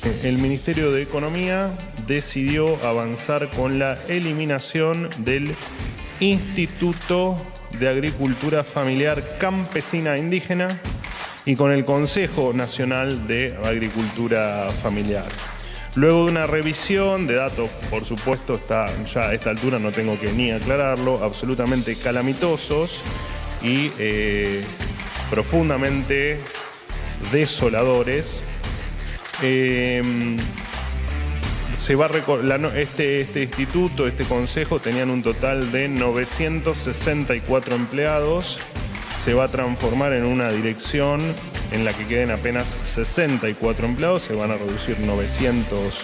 El Ministerio de Economía decidió avanzar con la eliminación del Instituto de Agricultura Familiar Campesina Indígena y con el Consejo Nacional de Agricultura Familiar. Luego de una revisión de datos, por supuesto, ya a esta altura no tengo que ni aclararlo, absolutamente calamitosos y profundamente desoladores, este instituto, este consejo, tenían un total de 964 empleados. Se va a transformar en una dirección en la que queden apenas 64 empleados. Se van a reducir 900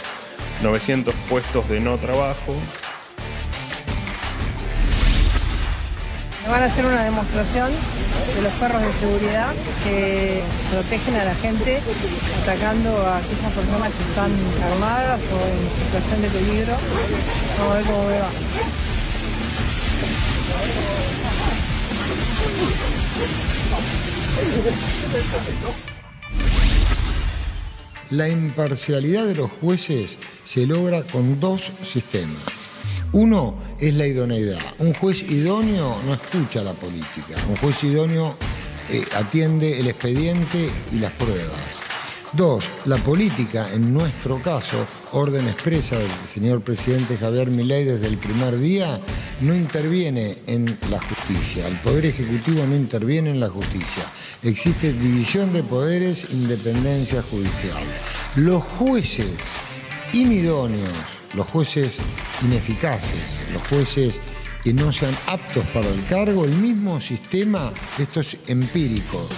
puestos de no trabajo. Van a hacer una demostración de los perros de seguridad que protegen a la gente atacando a aquellas personas que están armadas o en situación de peligro. Vamos a ver cómo va. La imparcialidad de los jueces se logra con dos sistemas. Uno es la idoneidad. Un juez idóneo no escucha la política. Un juez idóneo atiende el expediente y las pruebas. Dos, la política, en nuestro caso, orden expresa del señor presidente Javier Milei desde el primer día, no interviene en la justicia. El Poder Ejecutivo no interviene en la justicia. Existe división de poderes, independencia judicial. Los jueces inidóneos, los jueces ineficaces, los jueces que no sean aptos para el cargo, el mismo sistema, esto es empírico.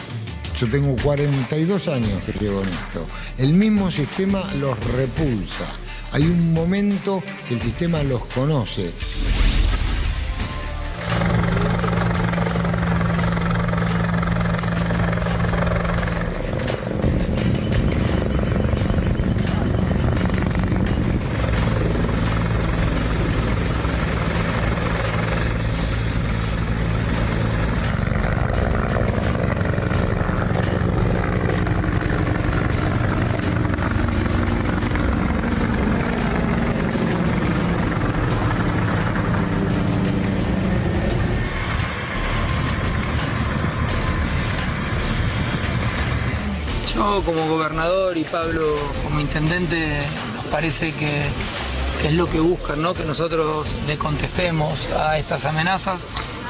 Yo tengo 42 años que llevo en esto. El mismo sistema los repulsa. Hay un momento que el sistema los conoce. Yo como gobernador y Pablo como intendente nos parece que es lo que buscan, ¿no? Que nosotros le contestemos a estas amenazas,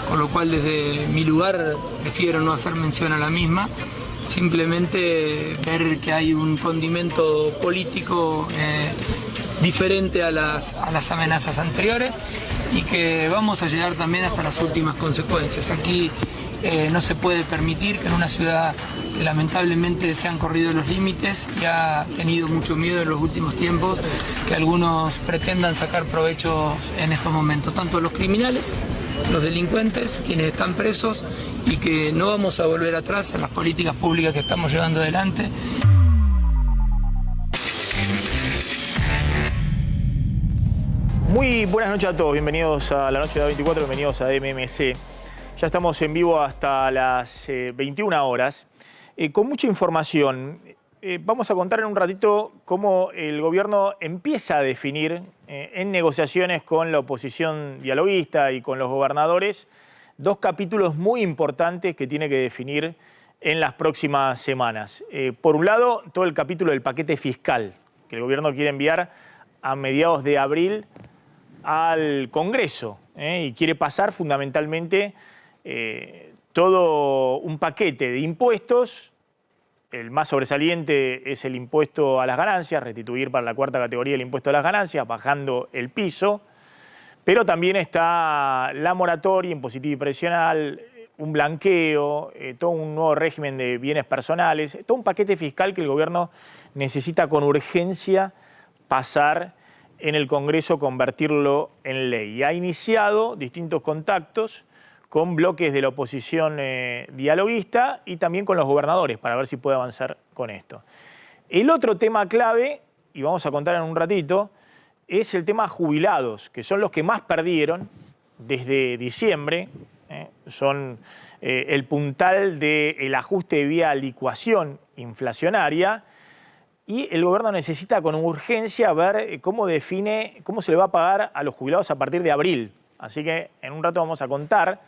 con lo cual desde mi lugar prefiero no hacer mención a la misma, simplemente ver que hay un condimento político diferente a las amenazas anteriores y que vamos a llegar también hasta las últimas consecuencias. Aquí no se puede permitir que en una ciudad que lamentablemente se han corrido los límites y ha tenido mucho miedo en los últimos tiempos, que algunos pretendan sacar provechos en estos momentos, tanto los criminales, los delincuentes, quienes están presos, y que no vamos a volver atrás en las políticas públicas que estamos llevando adelante. Muy buenas noches a todos, bienvenidos a la noche de A24, bienvenidos a MMC. Ya estamos en vivo hasta las 21 horas. Con mucha información, vamos a contar en un ratito cómo el gobierno empieza a definir en negociaciones con la oposición dialoguista y con los gobernadores dos capítulos muy importantes que tiene que definir en las próximas semanas. Por un lado, todo el capítulo del paquete fiscal que el gobierno quiere enviar a mediados de abril al Congreso y quiere pasar fundamentalmente todo un paquete de impuestos. El más sobresaliente es el impuesto a las ganancias, restituir para la cuarta categoría el impuesto a las ganancias, bajando el piso. Pero también está la moratoria impositiva y previsional, un blanqueo, todo un nuevo régimen de bienes personales, todo un paquete fiscal que el gobierno necesita con urgencia pasar en el Congreso, convertirlo en ley. Y ha iniciado distintos contactos con bloques de la oposición dialoguista y también con los gobernadores para ver si puede avanzar con esto. El otro tema clave, y vamos a contar en un ratito, es el tema jubilados, que son los que más perdieron desde diciembre, son el puntal del ajuste vía licuación inflacionaria, y el gobierno necesita con urgencia ver cómo define, cómo se le va a pagar a los jubilados a partir de abril. Así que en un rato vamos a contar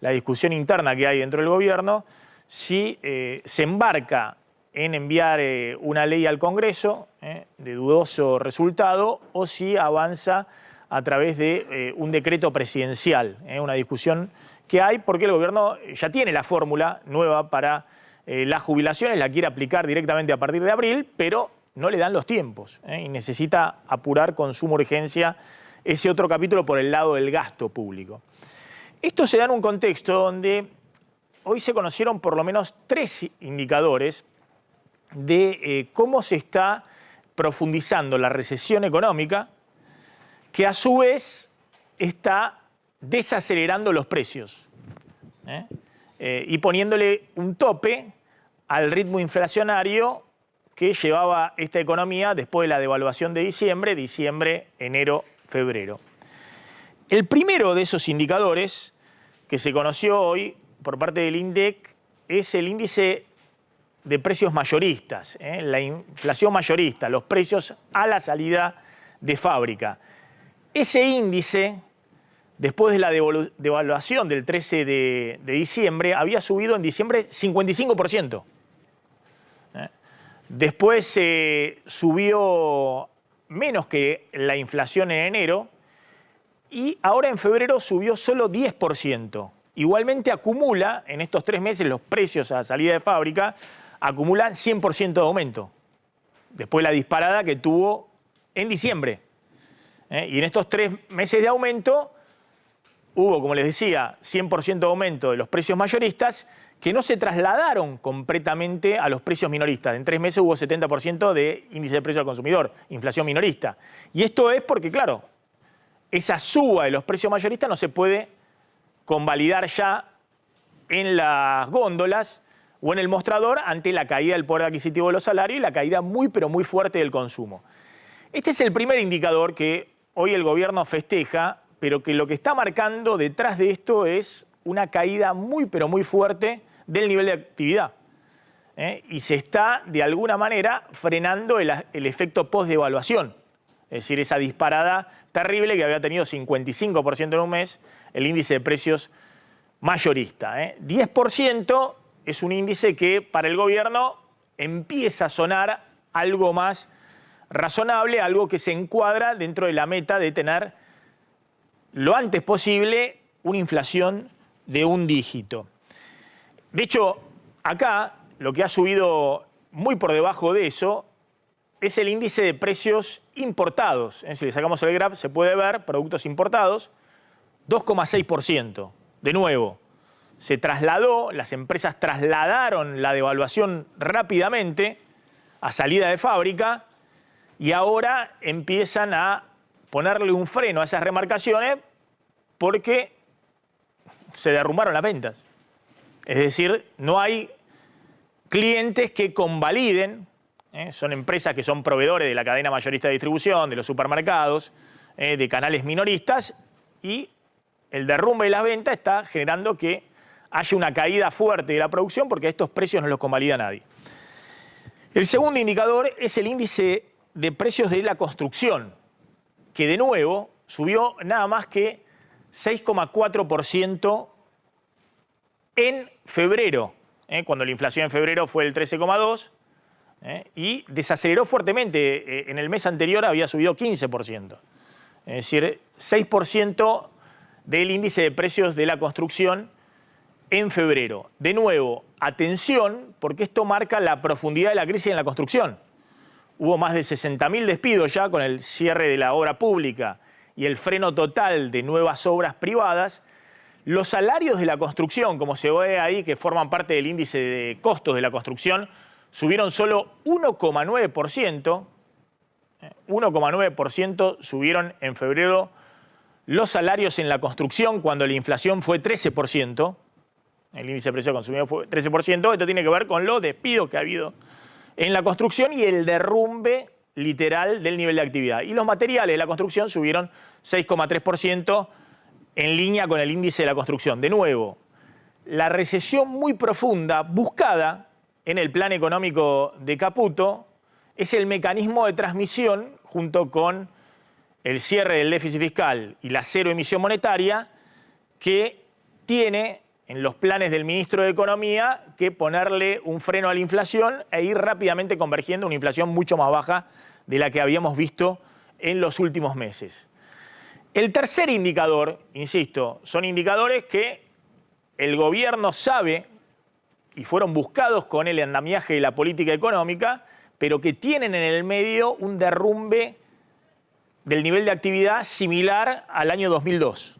la discusión interna que hay dentro del gobierno, si se embarca en enviar una ley al Congreso de dudoso resultado o si avanza a través de un decreto presidencial. Una discusión que hay porque el gobierno ya tiene la fórmula nueva para las jubilaciones, la quiere aplicar directamente a partir de abril, pero no le dan los tiempos y necesita apurar con suma urgencia ese otro capítulo por el lado del gasto público. Esto se da en un contexto donde hoy se conocieron por lo menos 3 indicadores de cómo se está profundizando la recesión económica, que a su vez está desacelerando los precios y poniéndole un tope al ritmo inflacionario que llevaba esta economía después de la devaluación de diciembre, enero, febrero. El primero de esos indicadores que se conoció hoy por parte del INDEC es el índice de precios mayoristas, la inflación mayorista, los precios a la salida de fábrica. Ese índice, después de la devaluación del 13 de diciembre, había subido en diciembre 55%. Después subió menos que la inflación en enero y ahora en febrero subió solo 10%. Igualmente acumula, en estos 3 meses, los precios a la salida de fábrica acumulan 100% de aumento, después de la disparada que tuvo en diciembre. Y en estos 3 meses de aumento hubo, como les decía, 100% de aumento de los precios mayoristas que no se trasladaron completamente a los precios minoristas. En 3 meses hubo 70% de índice de precio al consumidor, inflación minorista. Y esto es porque, claro, esa suba de los precios mayoristas no se puede convalidar ya en las góndolas o en el mostrador ante la caída del poder adquisitivo de los salarios y la caída muy pero muy fuerte del consumo. Este es el primer indicador que hoy el gobierno festeja, pero que lo que está marcando detrás de esto es una caída muy pero muy fuerte del nivel de actividad. Y se está de alguna manera frenando el efecto post-devaluación. Es decir, esa disparada terrible que había tenido 55% en un mes el índice de precios mayorista. 10% es un índice que para el gobierno empieza a sonar algo más razonable, algo que se encuadra dentro de la meta de tener lo antes posible una inflación de un dígito. De hecho, acá lo que ha subido muy por debajo de eso es el índice de precios importados. Si le sacamos el graph se puede ver productos importados, 2,6%. De nuevo, se trasladó, las empresas trasladaron la devaluación rápidamente a salida de fábrica y ahora empiezan a ponerle un freno a esas remarcaciones porque se derrumbaron las ventas. Es decir, no hay clientes que convaliden, son empresas que son proveedores de la cadena mayorista de distribución, de los supermercados, de canales minoristas, y el derrumbe de las ventas está generando que haya una caída fuerte de la producción porque a estos precios no los convalida nadie. El segundo indicador es el índice de precios de la construcción, que de nuevo subió nada más que 6,4% en febrero, cuando la inflación en febrero fue el 13,2%, y desaceleró fuertemente. En el mes anterior había subido 15%. Es decir, 6% del índice de precios de la construcción en febrero. De nuevo, atención, porque esto marca la profundidad de la crisis en la construcción. Hubo más de 60.000 despidos ya con el cierre de la obra pública y el freno total de nuevas obras privadas. Los salarios de la construcción, como se ve ahí, que forman parte del índice de costos de la construcción, subieron solo 1,9%. 1,9% subieron en febrero los salarios en la construcción cuando la inflación fue 13%. El índice de precio de consumidor fue 13%. Esto tiene que ver con los despidos que ha habido en la construcción y el derrumbe literal del nivel de actividad. Y los materiales de la construcción subieron 6,3% en línea con el índice de la construcción. De nuevo, la recesión muy profunda buscada en el plan económico de Caputo es el mecanismo de transmisión, junto con el cierre del déficit fiscal y la cero emisión monetaria, que tiene en los planes del ministro de Economía que ponerle un freno a la inflación e ir rápidamente convergiendo a una inflación mucho más baja de la que habíamos visto en los últimos meses. El tercer indicador, insisto, son indicadores que el gobierno sabe y fueron buscados con el andamiaje de la política económica, pero que tienen en el medio un derrumbe del nivel de actividad similar al año 2002.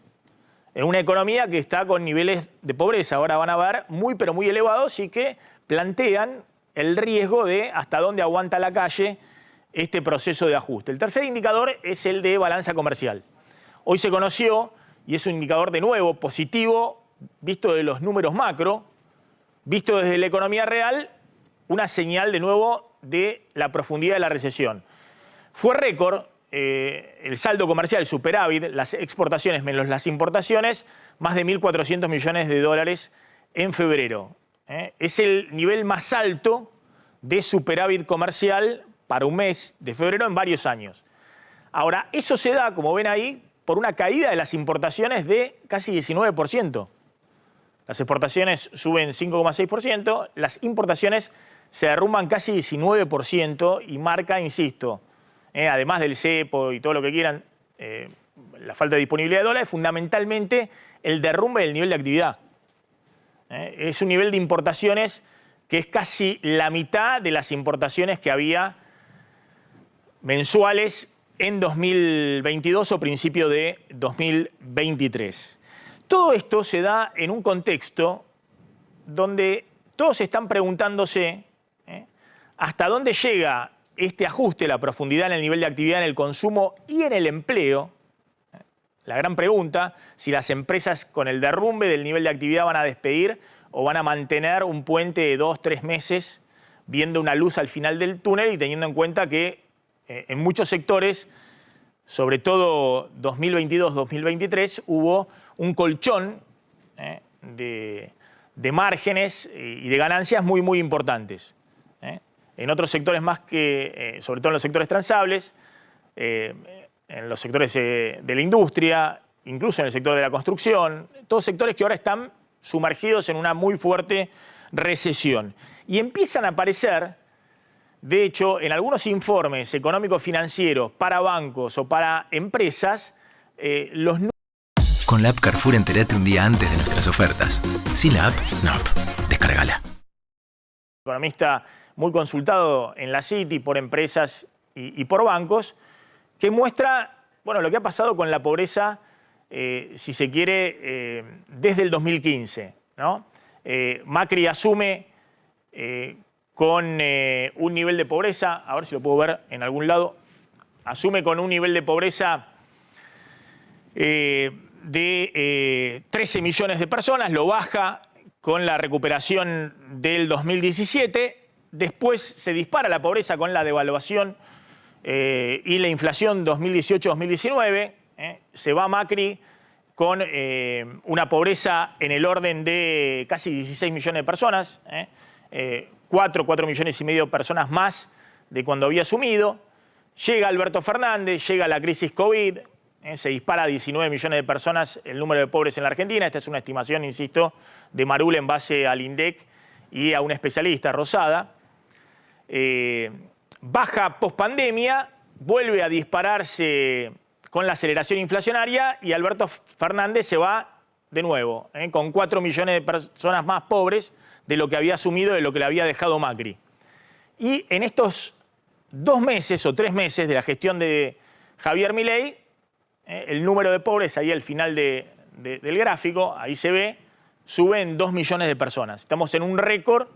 En una economía que está con niveles de pobreza, ahora van a ver, muy pero muy elevados y que plantean el riesgo de hasta dónde aguanta la calle este proceso de ajuste. El tercer indicador es el de balanza comercial. Hoy se conoció, y es un indicador de nuevo positivo, visto de los números macro, visto desde la economía real, una señal de nuevo de la profundidad de la recesión. Fue récord el saldo comercial, el superávit, las exportaciones menos las importaciones, más de 1.400 millones de dólares en febrero. Es el nivel más alto de superávit comercial para un mes de febrero en varios años. Ahora, eso se da, como ven ahí, por una caída de las importaciones de casi 19%. Las exportaciones suben 5,6%, las importaciones se derrumban casi 19% y marca, insisto, además del cepo y todo lo que quieran, la falta de disponibilidad de dólares, fundamentalmente el derrumbe del nivel de actividad. Es un nivel de importaciones que es casi la mitad de las importaciones que había mensuales en 2022 o principio de 2023. Todo esto se da en un contexto donde todos están preguntándose hasta dónde llega este ajuste, la profundidad en el nivel de actividad en el consumo y en el empleo. La gran pregunta, si las empresas con el derrumbe del nivel de actividad van a despedir o van a mantener un puente de 2-3 meses viendo una luz al final del túnel y teniendo en cuenta que en muchos sectores, sobre todo 2022-2023, hubo un colchón de márgenes y de ganancias muy, muy importantes. En otros sectores más que, sobre todo en los sectores transables, en los sectores de la industria, incluso en el sector de la construcción, todos sectores que ahora están sumergidos en una muy fuerte recesión. Y empiezan a aparecer, de hecho, en algunos informes económicos financieros para bancos o para empresas, los números. Con la app Carrefour entérate un día antes de nuestras ofertas. Sin la app, no. Descárgala. Economista muy consultado en la City por empresas y por bancos, que muestra, bueno, lo que ha pasado con la pobreza, si se quiere, desde el 2015, ¿no? Macri asume con un nivel de pobreza, a ver si lo puedo ver en algún lado, asume con un nivel de pobreza de 13 millones de personas, lo baja con la recuperación del 2017, después se dispara la pobreza con la devaluación y la inflación 2018-2019, se va Macri con una pobreza en el orden de casi 16 millones de personas, 4 millones y medio de personas más de cuando había asumido. Llega Alberto Fernández, llega la crisis COVID, se dispara a 19 millones de personas el número de pobres en la Argentina. Esta es una estimación, insisto, de Marul en base al INDEC y a un especialista, Rosada. Baja pospandemia, vuelve a dispararse con la aceleración inflacionaria y Alberto Fernández se va de nuevo, con 4 millones de personas más pobres de lo que había asumido, de lo que le había dejado Macri. Y en estos 2 meses o 3 meses de la gestión de Javier Milei, el número de pobres, ahí al final del gráfico, ahí se ve, sube en 2 millones de personas. Estamos en un récord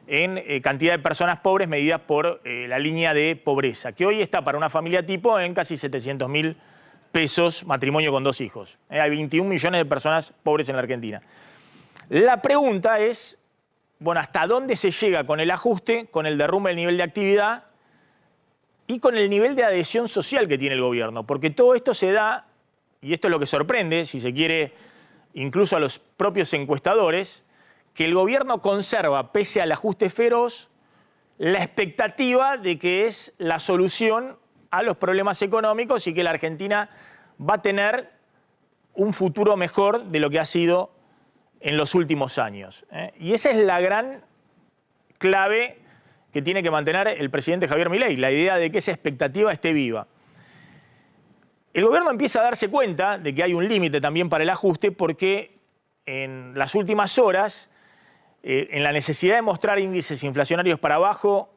en cantidad de personas pobres medidas por la línea de pobreza, que hoy está para una familia tipo en casi 700.000 pesos, matrimonio con 2 hijos. Hay 21 millones de personas pobres en la Argentina. La pregunta es, bueno, ¿hasta dónde se llega con el ajuste, con el derrumbe del nivel de actividad y con el nivel de adhesión social que tiene el gobierno? Porque todo esto se da, y esto es lo que sorprende, si se quiere, incluso a los propios encuestadores, que el gobierno conserva, pese al ajuste feroz, la expectativa de que es la solución a los problemas económicos y que la Argentina va a tener un futuro mejor de lo que ha sido en los últimos años. Y esa es la gran clave que tiene que mantener el presidente Javier Milei, la idea de que esa expectativa esté viva. El gobierno empieza a darse cuenta de que hay un límite también para el ajuste porque en las últimas horas, en la necesidad de mostrar índices inflacionarios para abajo,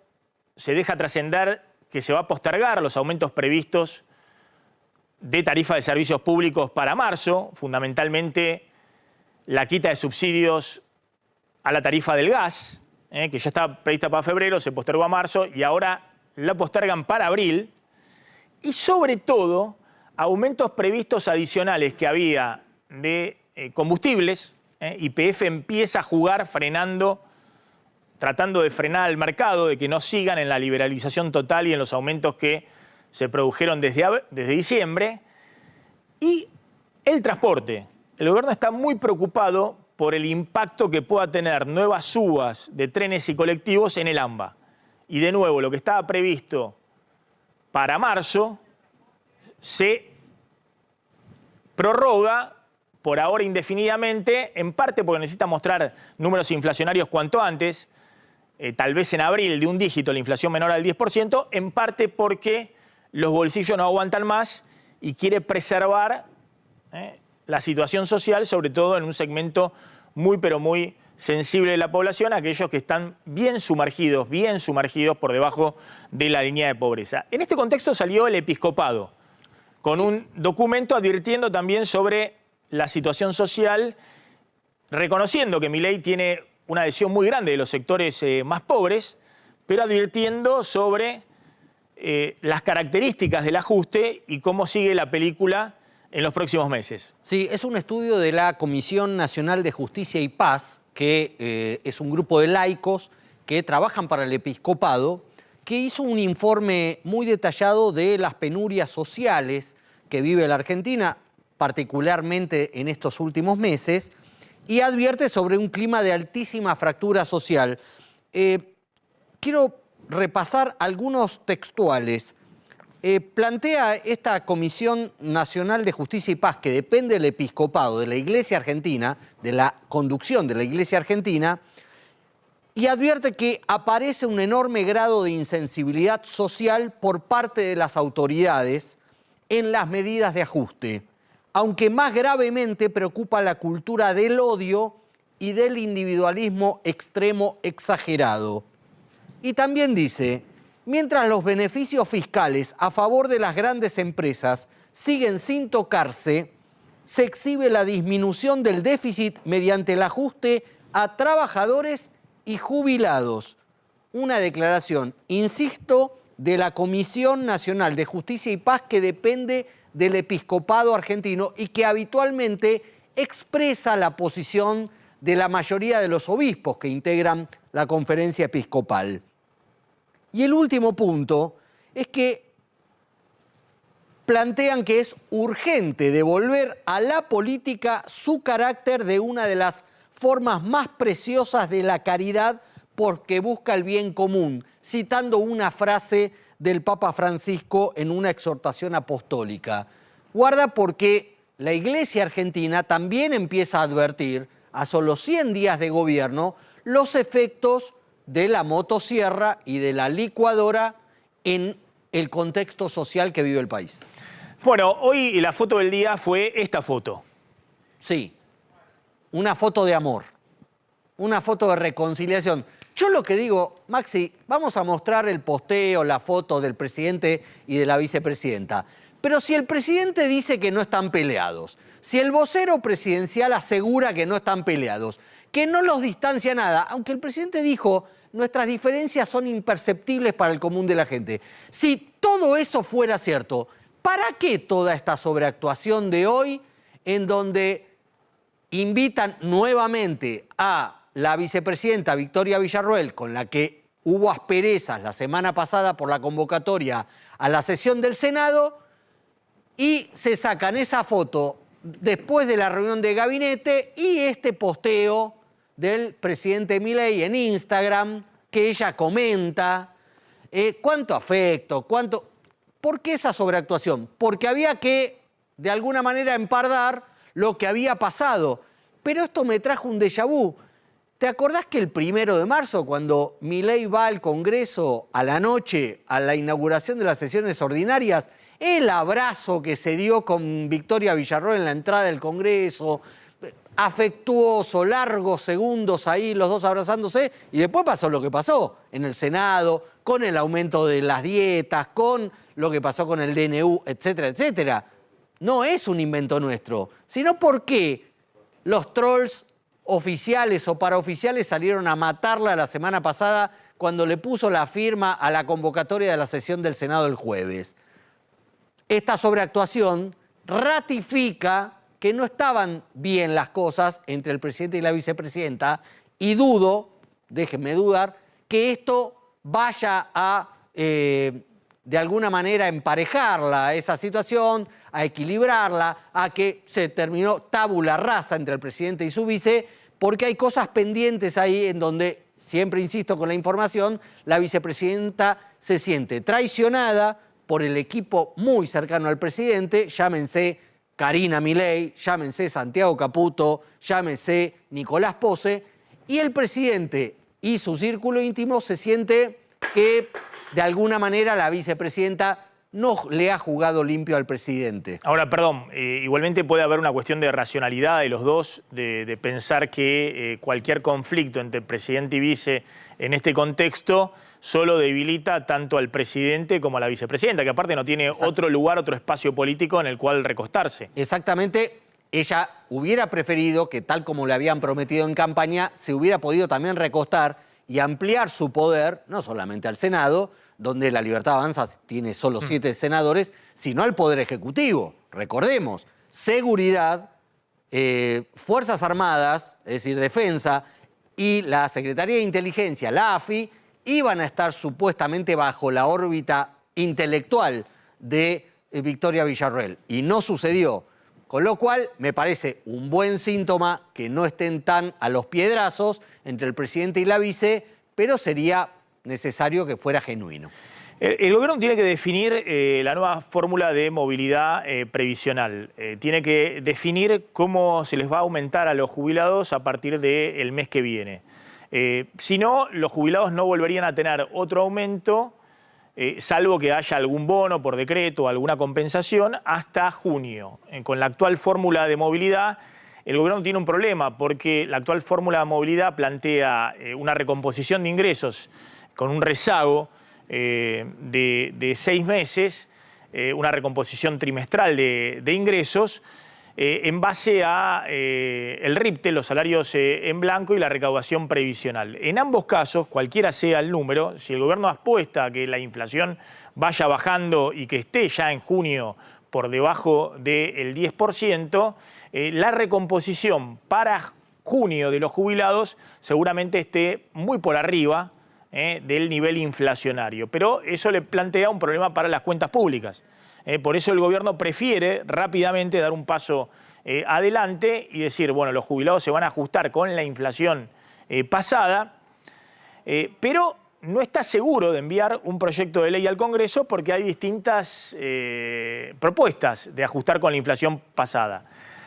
se deja trascender que se va a postergar los aumentos previstos de tarifa de servicios públicos para marzo, fundamentalmente la quita de subsidios a la tarifa del gas, que ya estaba prevista para febrero, se postergó a marzo y ahora la postergan para abril. Y sobre todo, aumentos previstos adicionales que había de combustibles. YPF empieza a jugar tratando de frenar el mercado, de que no sigan en la liberalización total y en los aumentos que se produjeron desde diciembre. Y el transporte. El gobierno está muy preocupado por el impacto que pueda tener nuevas subas de trenes y colectivos en el AMBA. Y de nuevo, lo que estaba previsto para marzo se prorroga por ahora indefinidamente, en parte porque necesita mostrar números inflacionarios cuanto antes, tal vez en abril de un dígito la inflación menor al 10%, en parte porque los bolsillos no aguantan más y quiere preservar la situación social, sobre todo en un segmento muy pero muy sensible de la población, aquellos que están bien sumergidos por debajo de la línea de pobreza. En este contexto salió el episcopado, con un documento advirtiendo también sobre la situación social, reconociendo que Milei tiene una adhesión muy grande de los sectores más pobres, pero advirtiendo sobre las características del ajuste y cómo sigue la película en los próximos meses. Sí, es un estudio de la Comisión Nacional de Justicia y Paz, que es un grupo de laicos que trabajan para el episcopado, que hizo un informe muy detallado de las penurias sociales que vive la Argentina, particularmente en estos últimos meses, y advierte sobre un clima de altísima fractura social. Quiero repasar algunos textuales. Plantea esta Comisión Nacional de Justicia y Paz, que depende del episcopado, de la Iglesia Argentina, de la conducción de la Iglesia Argentina, y advierte que aparece un enorme grado de insensibilidad social por parte de las autoridades en las medidas de ajuste, aunque más gravemente preocupa la cultura del odio y del individualismo extremo exagerado. Y también dice, mientras los beneficios fiscales a favor de las grandes empresas siguen sin tocarse, se exhibe la disminución del déficit mediante el ajuste a trabajadores y jubilados. Una declaración, insisto, de la Comisión Nacional de Justicia y Paz, que depende del episcopado argentino y que habitualmente expresa la posición de la mayoría de los obispos que integran la conferencia episcopal. Y el último punto es que plantean que es urgente devolver a la política su carácter de una de las formas más preciosas de la caridad porque busca el bien común, citando una frase del Papa Francisco en una exhortación apostólica. Guarda, porque la Iglesia Argentina también empieza a advertir, a solo 100 días de gobierno, los efectos de la motosierra y de la licuadora en el contexto social que vive el país. Bueno, hoy la foto del día fue esta foto. Sí, una foto de amor, una foto de reconciliación. Yo lo que digo, Maxi, vamos a mostrar el posteo, la foto del presidente y de la vicepresidenta. Pero si el presidente dice que no están peleados, si el vocero presidencial asegura que no están peleados, que no los distancia nada, aunque el presidente dijo, nuestras diferencias son imperceptibles para el común de la gente. Si todo eso fuera cierto, ¿para qué toda esta sobreactuación de hoy en donde invitan nuevamente a la vicepresidenta Victoria Villarroel, con la que hubo asperezas la semana pasada por la convocatoria a la sesión del Senado, y se sacan esa foto después de la reunión de gabinete y este posteo del presidente Milei en Instagram, que ella comenta. ¿Cuánto afecto? ¿Por qué esa sobreactuación? Porque había que, de alguna manera, empardar lo que había pasado. Pero esto me trajo un déjà vu. ¿Te acordás que el 1 de marzo, cuando Milei va al Congreso a la noche, a la inauguración de las sesiones ordinarias, el abrazo que se dio con Victoria Villarroel en la entrada del Congreso, afectuoso, largos segundos ahí, los dos abrazándose, y después pasó lo que pasó en el Senado, con el aumento de las dietas, con lo que pasó con el DNU, etcétera, etcétera? No es un invento nuestro, sino porque los trolls oficiales o paraoficiales salieron a matarla la semana pasada cuando le puso la firma a la convocatoria de la sesión del Senado el jueves. Esta sobreactuación ratifica que no estaban bien las cosas entre el presidente y la vicepresidenta, y dudo, déjenme dudar, que esto vaya a, de alguna manera, emparejarla, esa situación, a equilibrarla, a que se terminó tabula rasa entre el presidente y su vice, porque hay cosas pendientes ahí en donde, siempre insisto con la información, la vicepresidenta se siente traicionada por el equipo muy cercano al presidente, llámense Karina Milei, llámense Santiago Caputo, llámense Nicolás Pose, y el presidente y su círculo íntimo se siente que de alguna manera la vicepresidenta no le ha jugado limpio al presidente. Ahora, perdón, igualmente puede haber una cuestión de racionalidad de los dos, de pensar que cualquier conflicto entre presidente y vice en este contexto solo debilita tanto al presidente como a la vicepresidenta, que aparte no tiene otro lugar, otro espacio político en el cual recostarse. Exactamente. Ella hubiera preferido que, tal como le habían prometido en campaña, se hubiera podido también recostar y ampliar su poder, no solamente al Senado, donde la Libertad Avanza tiene solo 7 senadores, sino al Poder Ejecutivo. Recordemos, seguridad, Fuerzas Armadas, es decir, Defensa, y la Secretaría de Inteligencia, la AFI, iban a estar supuestamente bajo la órbita intelectual de Victoria Villarroel. Y no sucedió. Con lo cual, me parece un buen síntoma que no estén tan a los piedrazos entre el presidente y la vice, pero sería necesario que fuera genuino. El gobierno tiene que definir la nueva fórmula de movilidad previsional. Tiene que definir cómo se les va a aumentar a los jubilados a partir del mes que viene. Si no, los jubilados no volverían a tener otro aumento, salvo que haya algún bono por decreto o alguna compensación, hasta junio. Con la actual fórmula de movilidad, el gobierno tiene un problema porque la actual fórmula de movilidad plantea una recomposición de ingresos con un rezago de 6 meses, una recomposición trimestral de ingresos, en base a el RIPTE, los salarios en blanco y la recaudación previsional. En ambos casos, cualquiera sea el número, si el gobierno apuesta a que la inflación vaya bajando y que esté ya en junio por debajo del 10%, la recomposición para junio de los jubilados seguramente esté muy por arriba del nivel inflacionario. Pero eso le plantea un problema para las cuentas públicas. Por eso el gobierno prefiere rápidamente dar un paso adelante y decir, bueno, los jubilados se van a ajustar con la inflación pasada, pero no está seguro de enviar un proyecto de ley al Congreso porque hay distintas propuestas de ajustar con la inflación pasada.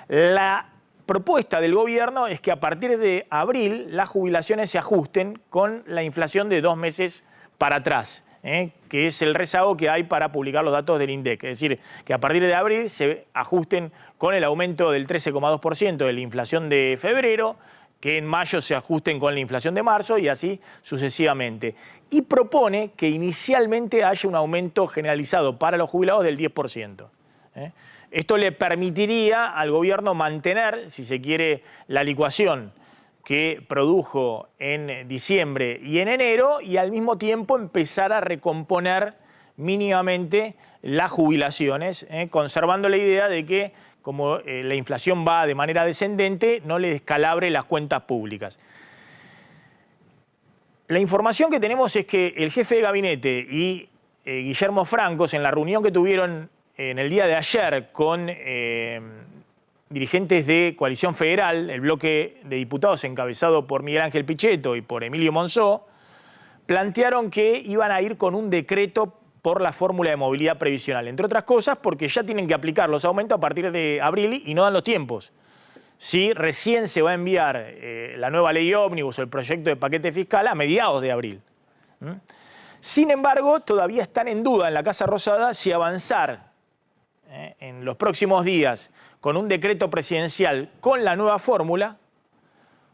La propuesta del gobierno es que a partir de abril las jubilaciones se ajusten con la inflación de 2 meses para atrás, que es el rezago que hay para publicar los datos del INDEC. Es decir, que a partir de abril se ajusten con el aumento del 13,2% de la inflación de febrero, que en mayo se ajusten con la inflación de marzo y así sucesivamente. Y propone que inicialmente haya un aumento generalizado para los jubilados del 10%. Esto le permitiría al gobierno mantener, si se quiere, la licuación que produjo en diciembre y en enero y al mismo tiempo empezar a recomponer mínimamente las jubilaciones, conservando la idea de que como la inflación va de manera descendente, no le descalabre las cuentas públicas. La información que tenemos es que el jefe de gabinete y Guillermo Francos, en la reunión que tuvieron en el día de ayer con dirigentes de Coalición Federal, el bloque de diputados encabezado por Miguel Ángel Pichetto y por Emilio Monzó, plantearon que iban a ir con un decreto por la fórmula de movilidad previsional. Entre otras cosas, porque ya tienen que aplicar los aumentos a partir de abril y no dan los tiempos. Si recién se va a enviar la nueva ley ómnibus o el proyecto de paquete fiscal a mediados de abril. Sin embargo, todavía están en duda en la Casa Rosada si avanzar en los próximos días con un decreto presidencial con la nueva fórmula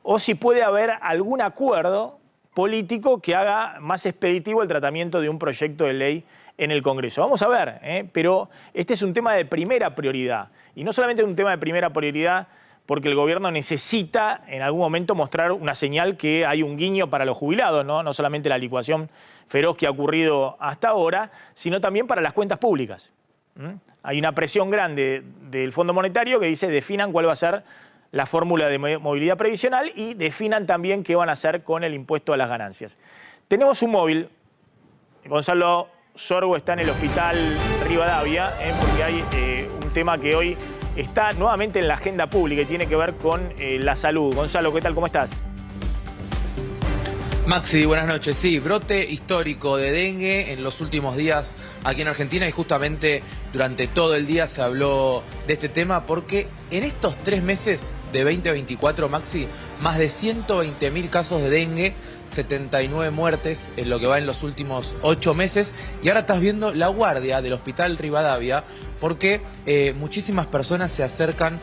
o si puede haber algún acuerdo político que haga más expeditivo el tratamiento de un proyecto de ley en el Congreso. Vamos a ver, pero este es un tema de primera prioridad. Y no solamente es un tema de primera prioridad porque el gobierno necesita en algún momento mostrar una señal que hay un guiño para los jubilados, no solamente la licuación feroz que ha ocurrido hasta ahora, sino también para las cuentas públicas. Hay una presión grande del Fondo Monetario que dice definan cuál va a ser la fórmula de movilidad previsional y definan también qué van a hacer con el impuesto a las ganancias. Tenemos un móvil, Gonzalo Sorgo está en el Hospital Rivadavia, porque hay un tema que hoy está nuevamente en la agenda pública y tiene que ver con la salud. Gonzalo, ¿qué tal? ¿Cómo estás? Maxi, buenas noches. Sí, brote histórico de dengue en los últimos días aquí en Argentina y justamente durante todo el día se habló de este tema porque en estos 3 meses de 2024, Maxi, más de 120.000 casos de dengue, 79 muertes en lo que va en los últimos 8 meses y ahora estás viendo la guardia del Hospital Rivadavia porque muchísimas personas se acercan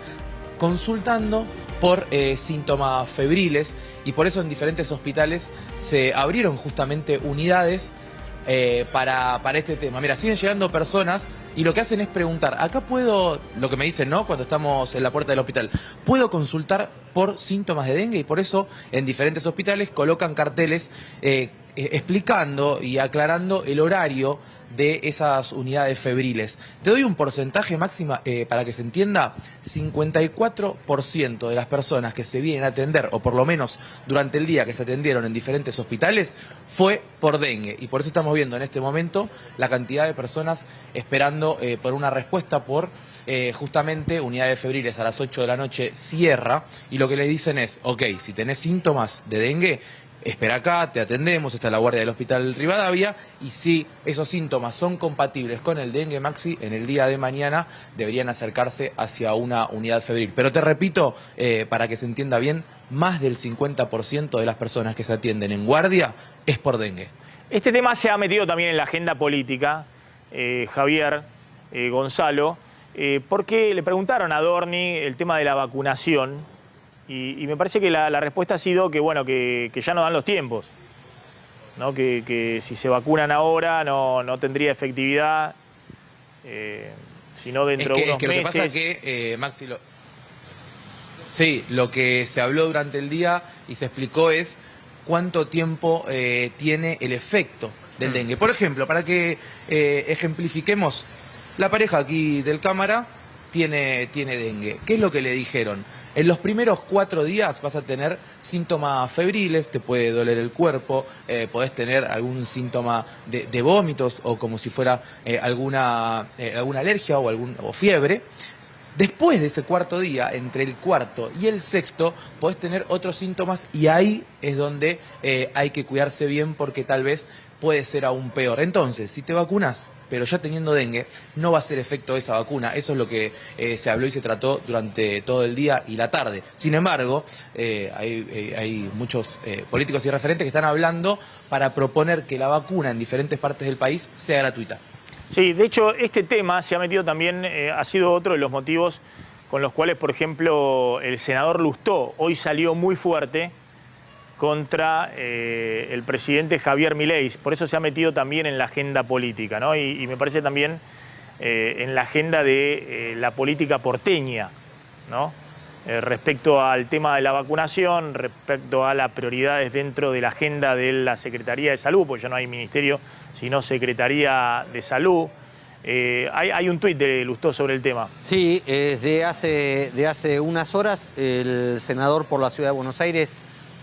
consultando por síntomas febriles y por eso en diferentes hospitales se abrieron justamente unidades para este tema. Mira, siguen llegando personas y lo que hacen es preguntar, acá puedo, lo que me dicen, ¿no? Cuando estamos en la puerta del hospital, ¿puedo consultar por síntomas de dengue? Y por eso en diferentes hospitales colocan carteles explicando y aclarando el horario de esas unidades febriles. Te doy un porcentaje máximo para que se entienda, 54% de las personas que se vienen a atender, o por lo menos durante el día que se atendieron en diferentes hospitales, fue por dengue. Y por eso estamos viendo en este momento la cantidad de personas esperando por una respuesta por justamente unidades febriles a las 8 de la noche cierra, y lo que les dicen es, ok, si tenés síntomas de dengue, espera acá, te atendemos, está la guardia del Hospital Rivadavia, y si esos síntomas son compatibles con el dengue, Maxi, en el día de mañana deberían acercarse hacia una unidad febril. Pero te repito, para que se entienda bien, más del 50% de las personas que se atienden en guardia es por dengue. Este tema se ha metido también en la agenda política, Javier, Gonzalo, porque le preguntaron a Dorni el tema de la vacunación. Y me parece que la respuesta ha sido que, bueno, que ya no dan los tiempos, ¿no? Que si se vacunan ahora no tendría efectividad, sino dentro de unos meses. Lo que pasa es que, Maxi, lo que se habló durante el día y se explicó es cuánto tiempo tiene el efecto del dengue. Por ejemplo, para que ejemplifiquemos, la pareja aquí del cámara tiene dengue. ¿Qué es lo que le dijeron? En los primeros 4 días vas a tener síntomas febriles, te puede doler el cuerpo, podés tener algún síntoma de vómitos o como si fuera alguna alergia o fiebre. Después de ese 4.º día, entre el 4.º y el 6.º, podés tener otros síntomas y ahí es donde hay que cuidarse bien porque tal vez puede ser aún peor. Entonces, si te vacunas, pero ya teniendo dengue, no va a ser efecto esa vacuna. Eso es lo que se habló y se trató durante todo el día y la tarde. Sin embargo, hay muchos políticos y referentes que están hablando para proponer que la vacuna en diferentes partes del país sea gratuita. Sí, de hecho, este tema se ha metido también, ha sido otro de los motivos con los cuales, por ejemplo, el senador Lustó hoy salió muy fuerte contra el presidente Javier Milei. Por eso se ha metido también en la agenda política, ¿no? Y me parece también en la agenda de la política porteña, ¿no? Respecto al tema de la vacunación, respecto a las prioridades dentro de la agenda de la Secretaría de Salud, porque ya no hay ministerio, sino Secretaría de Salud. Hay un tuit de Lustó sobre el tema. Sí, de hace unas horas el senador por la Ciudad de Buenos Aires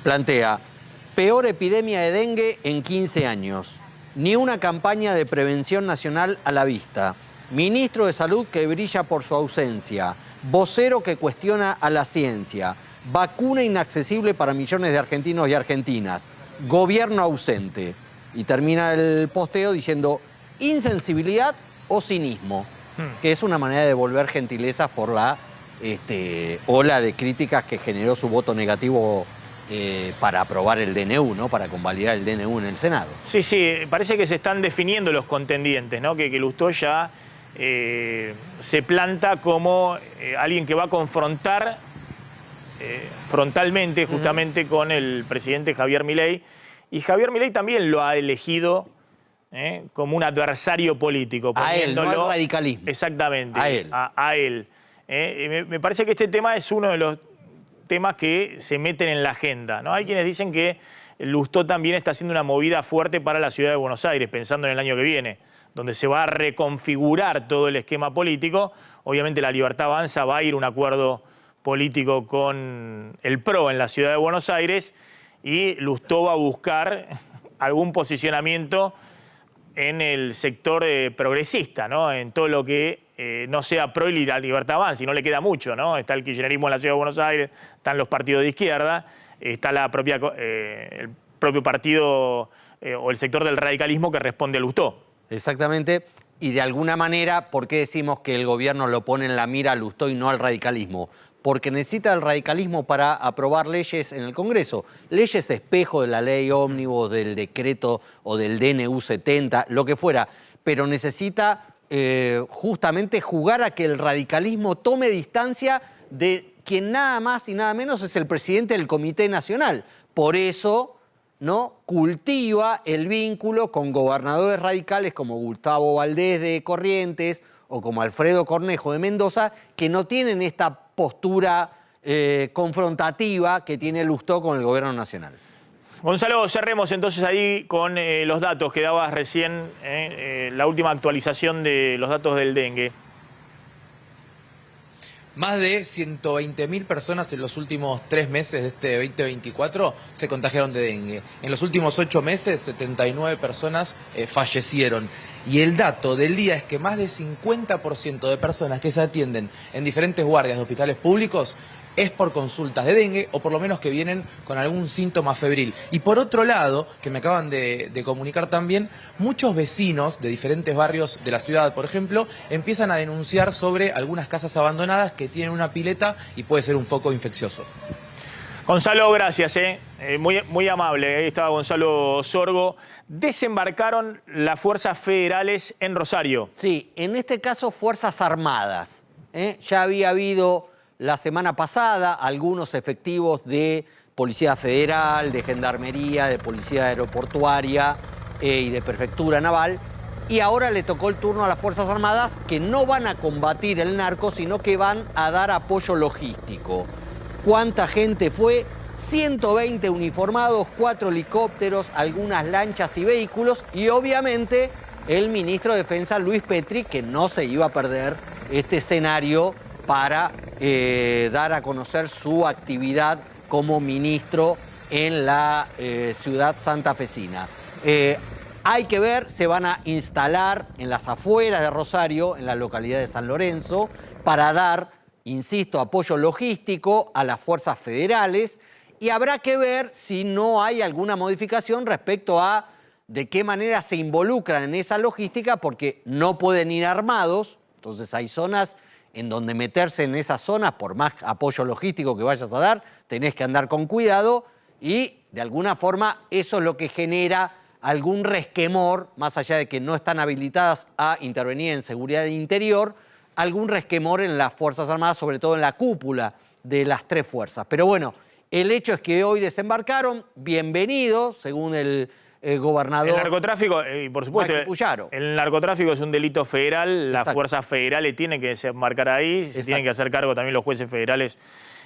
plantea, peor epidemia de dengue en 15 años, ni una campaña de prevención nacional a la vista, ministro de Salud que brilla por su ausencia, vocero que cuestiona a la ciencia, vacuna inaccesible para millones de argentinos y argentinas, gobierno ausente. Y termina el posteo diciendo insensibilidad o cinismo, que es una manera de devolver gentilezas por la ola de críticas que generó su voto negativo para aprobar el DNU, ¿no? Para convalidar el DNU en el Senado. Sí, sí, parece que se están definiendo los contendientes, ¿no? Que Lustó ya se planta como alguien que va a confrontar frontalmente justamente con el presidente Javier Milei. Y Javier Milei también lo ha elegido como un adversario político. A él, no al radicalismo. Exactamente. A él. A él. Me parece que este tema es uno de los temas que se meten en la agenda, ¿no? Hay quienes dicen que Lustó también está haciendo una movida fuerte para la ciudad de Buenos Aires, pensando en el año que viene, donde se va a reconfigurar todo el esquema político. Obviamente la Libertad Avanza va a ir a un acuerdo político con el PRO en la ciudad de Buenos Aires y Lustó va a buscar algún posicionamiento en el sector progresista, ¿no? En todo lo que no sea PRO y la Libertad Avanza, y no le queda mucho, ¿no? Está el kirchnerismo en la ciudad de Buenos Aires, están los partidos de izquierda, está el propio partido o el sector del radicalismo que responde a Lustó. Exactamente, y de alguna manera, ¿por qué decimos que el gobierno lo pone en la mira a Lustó y no al radicalismo? Porque necesita el radicalismo para aprobar leyes en el Congreso. Leyes espejo de la ley ómnibus, del decreto o del DNU 70, lo que fuera. Pero necesita justamente jugar a que el radicalismo tome distancia de quien nada más y nada menos es el presidente del Comité Nacional. Por eso, ¿no?, cultiva el vínculo con gobernadores radicales como Gustavo Valdés de Corrientes o como Alfredo Cornejo de Mendoza, que no tienen esta postura confrontativa que tiene Lustó con el gobierno nacional. Gonzalo, cerremos entonces ahí con los datos que dabas recién, la última actualización de los datos del dengue. Más de 120.000 personas en los últimos 3 meses de este 2024 se contagiaron de dengue. En los últimos 8 meses, 79 personas fallecieron. Y el dato del día es que más del 50% de personas que se atienden en diferentes guardias de hospitales públicos es por consultas de dengue o por lo menos que vienen con algún síntoma febril. Y por otro lado, que me acaban de comunicar también, muchos vecinos de diferentes barrios de la ciudad, por ejemplo, empiezan a denunciar sobre algunas casas abandonadas que tienen una pileta y puede ser un foco infeccioso. Gonzalo, gracias, muy amable. Ahí estaba Gonzalo Sorgo. Desembarcaron las fuerzas federales en Rosario. Sí, en este caso Fuerzas Armadas. Ya había habido la semana pasada algunos efectivos de Policía Federal, de Gendarmería, de Policía Aeroportuaria y de Prefectura Naval. Y ahora le tocó el turno a las Fuerzas Armadas, que no van a combatir el narco, sino que van a dar apoyo logístico. ¿Cuánta gente fue? 120 uniformados, 4 helicópteros, algunas lanchas y vehículos. Y obviamente el ministro de Defensa, Luis Petri, que no se iba a perder este escenario para dar a conocer su actividad como ministro en la ciudad santafesina. Hay que ver, se van a instalar en las afueras de Rosario, en la localidad de San Lorenzo, para dar, insisto, apoyo logístico a las fuerzas federales, y habrá que ver si no hay alguna modificación respecto a de qué manera se involucran en esa logística, porque no pueden ir armados, entonces hay zonas en donde meterse en esas zonas, por más apoyo logístico que vayas a dar, tenés que andar con cuidado y de alguna forma eso es lo que genera algún resquemor, más allá de que no están habilitadas a intervenir en seguridad interior, algún resquemor en las Fuerzas Armadas, sobre todo en la cúpula de las 3 fuerzas. Pero bueno, el hecho es que hoy desembarcaron, bienvenidos, según el gobernador. El narcotráfico, y por supuesto, el narcotráfico es un delito federal, las fuerzas federales tienen que desembarcar ahí, se tienen que hacer cargo también los jueces federales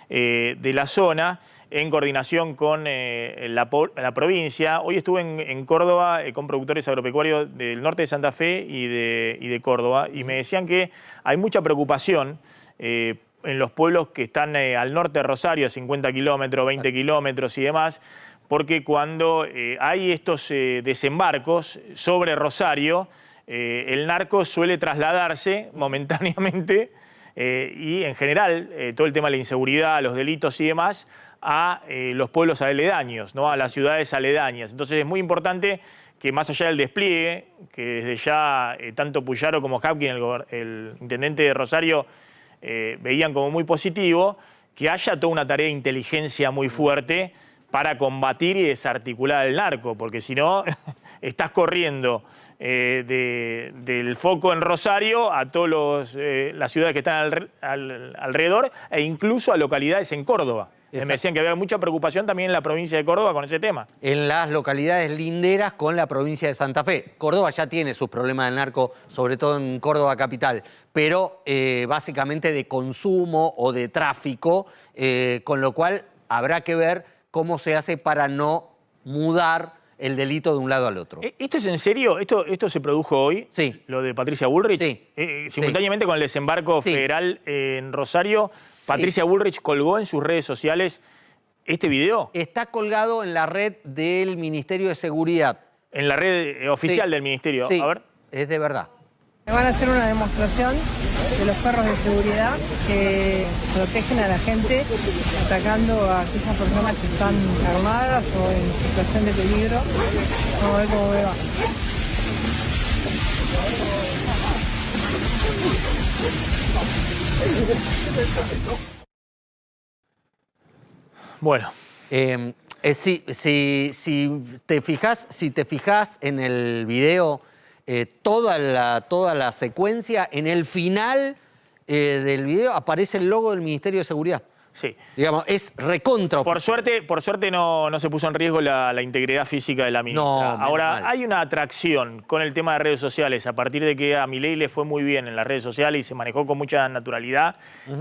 de la zona, en coordinación con la provincia. Hoy estuve en Córdoba con productores agropecuarios del norte de Santa Fe y de Córdoba, y me decían que hay mucha preocupación en los pueblos que están al norte de Rosario, 50 kilómetros, 20 kilómetros y demás, porque cuando hay estos desembarcos sobre Rosario, el narco suele trasladarse momentáneamente y en general todo el tema de la inseguridad, los delitos y demás a los pueblos aledaños, ¿no? A las ciudades aledañas. Entonces es muy importante que más allá del despliegue, que desde ya tanto Puyaro como Hapkin, el intendente de Rosario, veían como muy positivo, que haya toda una tarea de inteligencia muy fuerte para combatir y desarticular el narco, porque si no, estás corriendo del foco en Rosario a todas las ciudades que están alrededor e incluso a localidades en Córdoba. Me decían que había mucha preocupación también en la provincia de Córdoba con ese tema. En las localidades linderas con la provincia de Santa Fe. Córdoba ya tiene sus problemas del narco, sobre todo en Córdoba capital, pero básicamente de consumo o de tráfico, con lo cual habrá que ver cómo se hace para no mudar el delito de un lado al otro. ¿Esto es en serio? ¿Esto se produjo hoy? Sí. ¿Lo de Patricia Bullrich? Sí. Simultáneamente con el desembarco federal en Rosario, Patricia Bullrich colgó en sus redes sociales este video. Está colgado en la red del Ministerio de Seguridad. En la red oficial del Ministerio. Sí, a ver. es de verdad. Van a hacer una demostración de los perros de seguridad que protegen a la gente atacando a aquellas personas que están armadas o en situación de peligro. Vamos a ver cómo va. Bueno. Si te fijas en el video, toda la secuencia, en el final del video aparece el logo del Ministerio de Seguridad. Sí. Digamos, es recontra. Por suerte no se puso en riesgo la integridad física de la ministra. No, ahora, hay una atracción con el tema de redes sociales, a partir de que a Milei le fue muy bien en las redes sociales y se manejó con mucha naturalidad,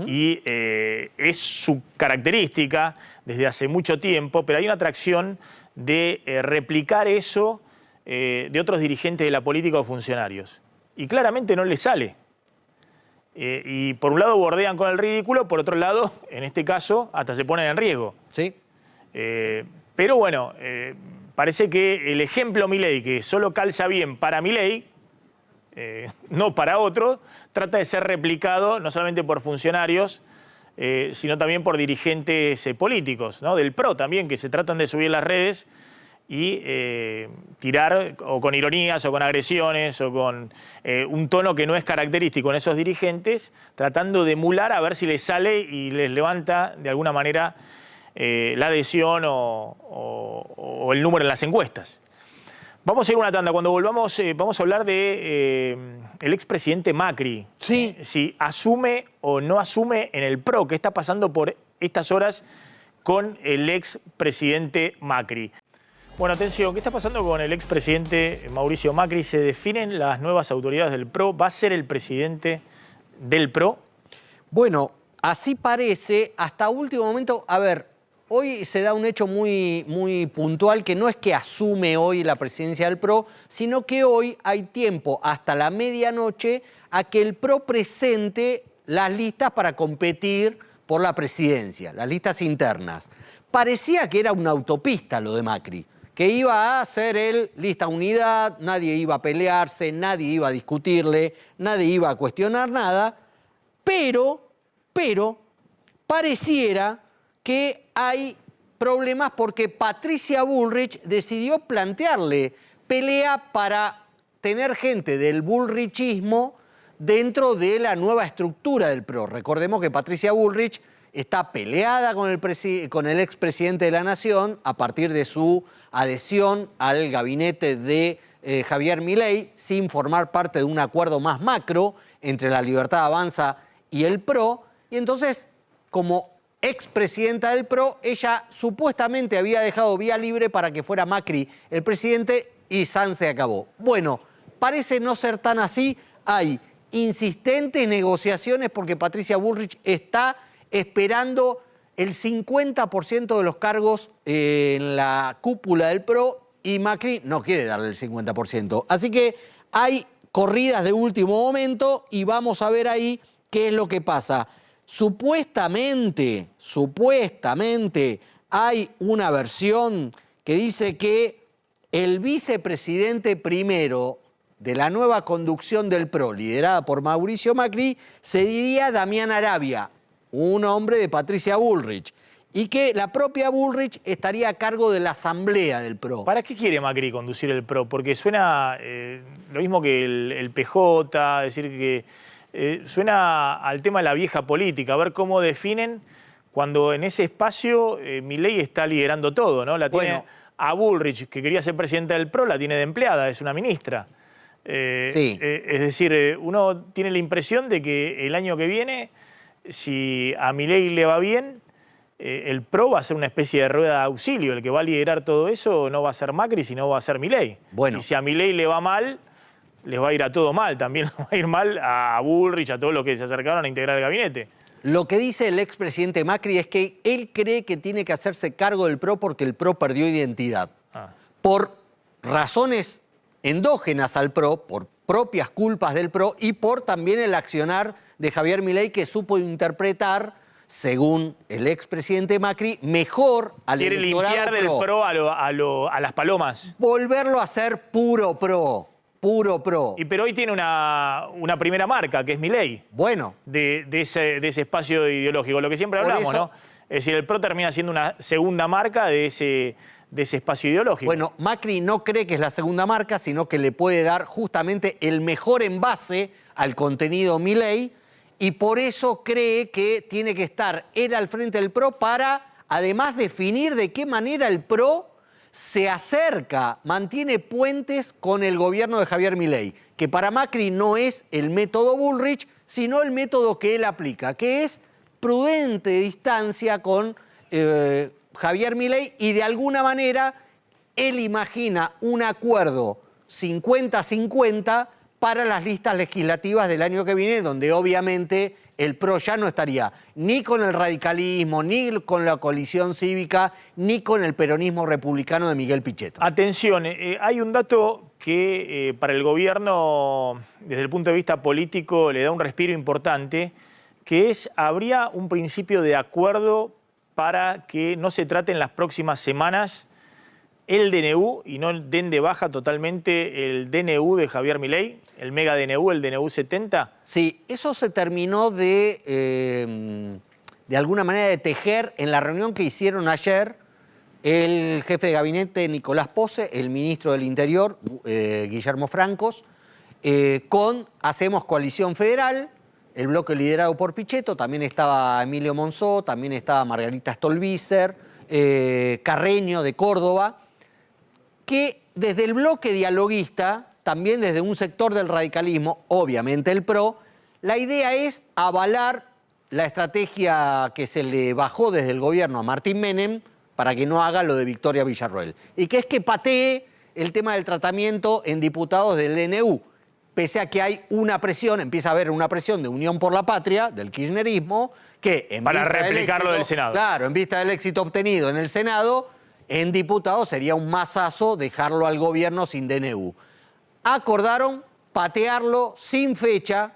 y es su característica desde hace mucho tiempo, pero hay una atracción de replicar eso de otros dirigentes de la política o funcionarios. Y claramente no le sale. Y por un lado bordean con el ridículo, por otro lado, en este caso, hasta se ponen en riesgo. Sí. Pero bueno, parece que el ejemplo Milei, que solo calza bien para Milei, no para otro, trata de ser replicado no solamente por funcionarios, sino también por dirigentes políticos, ¿no? Del PRO también, que se tratan de subir las redes y tirar o con ironías o con agresiones o con un tono que no es característico en esos dirigentes, tratando de emular a ver si les sale y les levanta de alguna manera la adhesión o el número en las encuestas. Vamos a ir a una tanda. Cuando volvamos vamos a hablar de el expresidente Macri. Sí. Si asume o no asume en el PRO, qué está pasando por estas horas con el expresidente Macri. Bueno, atención, ¿qué está pasando con el expresidente Mauricio Macri? ¿Se definen las nuevas autoridades del PRO? ¿Va a ser el presidente del PRO? Bueno, así parece. Hasta último momento, a ver, hoy se da un hecho muy puntual, que no es que asume hoy la presidencia del PRO, sino que hoy hay tiempo hasta la medianoche a que el PRO presente las listas para competir por la presidencia, las listas internas. Parecía que era una autopista lo de Macri, que iba a hacer él lista unidad, nadie iba a pelearse, nadie iba a discutirle, nadie iba a cuestionar nada, pero pareciera que hay problemas porque Patricia Bullrich decidió plantearle pelea para tener gente del bullrichismo dentro de la nueva estructura del PRO. Recordemos que Patricia Bullrich está peleada con el expresidente de la Nación a partir de su adhesión al gabinete de Javier Milei, sin formar parte de un acuerdo más macro entre la Libertad Avanza y el PRO. Y entonces, como expresidenta del PRO, ella supuestamente había dejado vía libre para que fuera Macri el presidente y san se acabó. Bueno, parece no ser tan así. Hay insistentes negociaciones porque Patricia Bullrich está esperando el 50% de los cargos en la cúpula del PRO y Macri no quiere darle el 50%. Así que hay corridas de último momento y vamos a ver ahí qué es lo que pasa. Supuestamente hay una versión que dice que el vicepresidente primero de la nueva conducción del PRO, liderada por Mauricio Macri, se diría Damián Arabia, un hombre de Patricia Bullrich, y que la propia Bullrich estaría a cargo de la asamblea del PRO. ¿Para qué quiere Macri conducir el PRO? Porque suena lo mismo que el PJ, decir que suena al tema de la vieja política, a ver cómo definen cuando en ese espacio Milei está liderando todo, ¿no? La tiene a Bullrich, que quería ser presidenta del PRO, la tiene de empleada, es una ministra. Sí. Es decir, uno tiene la impresión de que el año que viene, si a Milei le va bien, el PRO va a ser una especie de rueda de auxilio. El que va a liderar todo eso no va a ser Macri, sino va a ser Milei. Bueno. Y si a Milei le va mal, les va a ir a todo mal. También les va a ir mal a Bullrich, a todos los que se acercaron a integrar el gabinete. Lo que dice el expresidente Macri es que él cree que tiene que hacerse cargo del PRO porque el PRO perdió identidad. Por razones endógenas al PRO, por propias culpas del PRO y por también el accionar de Javier Milei, que supo interpretar, según el expresidente Macri, mejor al electorado quiere limpiar del PRO a las palomas. Volverlo a ser puro PRO. Puro PRO. Pero hoy tiene una primera marca, que es Milei. Bueno. De ese espacio ideológico, lo que siempre hablamos, ¿no? Es decir, el PRO termina siendo una segunda marca de ese espacio ideológico. Bueno, Macri no cree que es la segunda marca, sino que le puede dar justamente el mejor envase al contenido Milei, y por eso cree que tiene que estar él al frente del PRO para, además, definir de qué manera el PRO se acerca, mantiene puentes con el gobierno de Javier Milei, que para Macri no es el método Bullrich, sino el método que él aplica, que es prudente distancia con Javier Milei, y de alguna manera él imagina un acuerdo 50-50 para las listas legislativas del año que viene, donde obviamente el PRO ya no estaría ni con el radicalismo, ni con la coalición cívica, ni con el peronismo republicano de Miguel Pichetto. Atención, hay un dato que para el gobierno, desde el punto de vista político, le da un respiro importante, que es, habría un principio de acuerdo para que no se trate en las próximas semanas el DNU y no den de baja totalmente el DNU de Javier Milei, el mega DNU, el DNU 70. Sí, eso se terminó de alguna manera de tejer en la reunión que hicieron ayer el jefe de gabinete Nicolás Posse, el ministro del Interior Guillermo Francos, con Hacemos Coalición Federal, el bloque liderado por Pichetto, también estaba Emilio Monzó, también estaba Margarita Stolbizer, Carreño de Córdoba, que desde el bloque dialoguista, también desde un sector del radicalismo, obviamente el PRO, la idea es avalar la estrategia que se le bajó desde el gobierno a Martín Menem para que no haga lo de Victoria Villarroel, y que es que patee el tema del tratamiento en diputados del DNU, pese a que hay una presión, empieza a haber una presión de Unión por la Patria, del kirchnerismo, que en para vista replicarlo del Senado. Claro, en vista del éxito obtenido en el Senado, en diputados sería un masazo dejarlo al gobierno sin DNU. Acordaron patearlo sin fecha,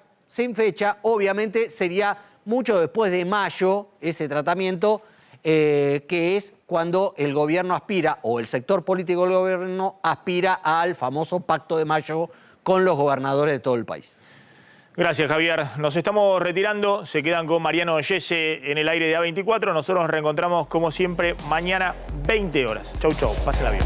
obviamente sería mucho después de mayo ese tratamiento, que es cuando el gobierno aspira, o el sector político del gobierno aspira al famoso Pacto de Mayo con los gobernadores de todo el país. Gracias, Javier. Nos estamos retirando. Se quedan con Mariano Yese en el aire de A24. Nosotros nos reencontramos, como siempre, mañana 20 horas. Chau, chau. Pásenla bien.